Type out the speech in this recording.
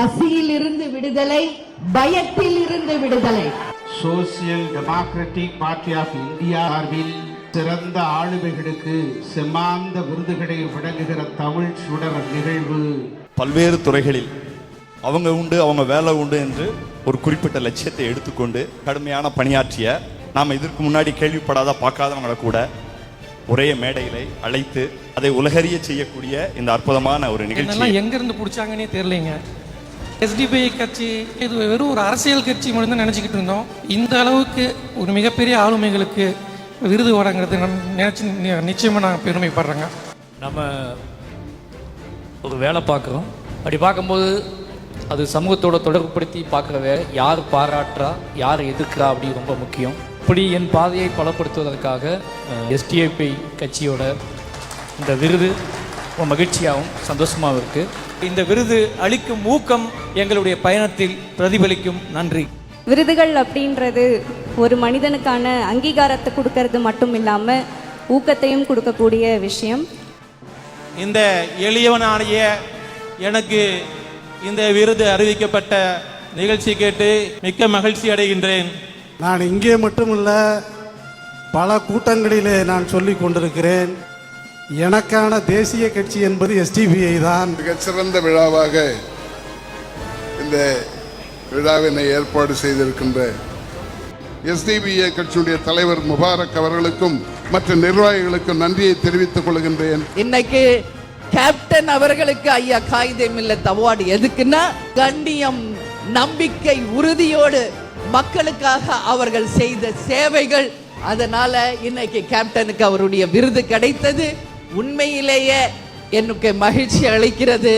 பசியில் இருந்து விடுதலை, பயத்தில் இருந்து விடுதலை. Social democratic party of India சார்பில் சிறந்த ஆளுமைகளுக்கு செம்மாந்த விருதுகளை வழங்குகிற தமிழ் சுடர் நிகழ்வு. பல்வேறு துறைகளில் அவங்க உண்டு, அவங்க வேலை உண்டு என்று ஒரு குறிப்பிட்ட லட்சியத்தை எடுத்துக்கொண்டு கடுமையான பணியாற்றிய, நாம் இதற்கு முன்னாடி கேள்விப்படாத பார்க்காதவங்களை கூட ஒரே மேடையில அழைத்து அதை உலகறிய செய்யக்கூடிய இந்த அற்புதமான ஒரு நிகழ்ச்சி. எங்கிருந்து பிடிச்சாங்கன்னே தெரியலைங்க. எஸ்டிபிஐ கட்சி இது வெறும் ஒரு அரசியல் கட்சி மட்டும் தான் நினச்சிக்கிட்டு இருந்தோம். இந்த அளவுக்கு ஒரு மிகப்பெரிய ஆளுமைகளுக்கு விருது வழங்குறது நிச்சயமாக நான் பெருமைப்படுறேங்க. நம்ம ஒரு வேலை பார்க்குறோம், அப்படி பார்க்கும்போது அது சமூகத்தோட தொடர்புபடுத்தி பார்க்குற யார் பாராட்டுறா யார் எதிர்க்கிறா அப்படி ரொம்ப முக்கியம். இப்படி என் பாதையை பலப்படுத்துவதற்காக எஸ்டிஐபி கட்சியோட இந்த விருது ரொம்ப மகிழ்ச்சியாகவும் சந்தோஷமாகவும் இருக்குது. இந்த விருது அளிக்கும் ஊக்கம் எங்களுடைய பயணத்தில் பிரதிபலிக்கும். நன்றி. விருதுகள் அப்படின்றது ஒரு மனிதனுக்கான அங்கீகாரத்தை கொடுக்கறது மட்டும் இல்லாமல் ஊக்கத்தையும் கொடுக்கக்கூடிய விஷயம். இந்த எளியவனாகிய எனக்கு இந்த விருது அறிவிக்கப்பட்ட நிகழ்ச்சி கேட்டு மிக்க மகிழ்ச்சி அடைகின்றேன். நான் இங்கே மட்டுமல்ல, பல கூட்டங்களிலே நான் சொல்லிக் கொண்டிருக்கிறேன், எனக்கான தேசிய கட்சி என்பது எஸ்டிபிஐ தான். மிகச்சிறந்த விழாவாக இந்த விழாவினை ஏற்பாடு செய்திருக்கின்ற எஸ்டிபிஐ கட்சியுடைய தலைவர் முபாரக் அவர்களுக்கும் மற்ற நிர்வாகிகளுக்கும் நன்றியை தெரிவித்துக் கொள்கின்றேன். இன்னைக்கு கேப்டன் அவர்களுக்கு ஐயா காயிதே மில்லத் அவார்டு எதுக்குன்னா, கண்ணியம், நம்பிக்கை, உறுதியோடு மக்களுக்காக அவர்கள் செய்த சேவைகள். அதனால இன்னைக்கு கேப்டனுக்கு அவருடைய விருது கிடைத்தது உண்மையிலேயே எனக்கு மகிழ்ச்சி அளிக்கிறது.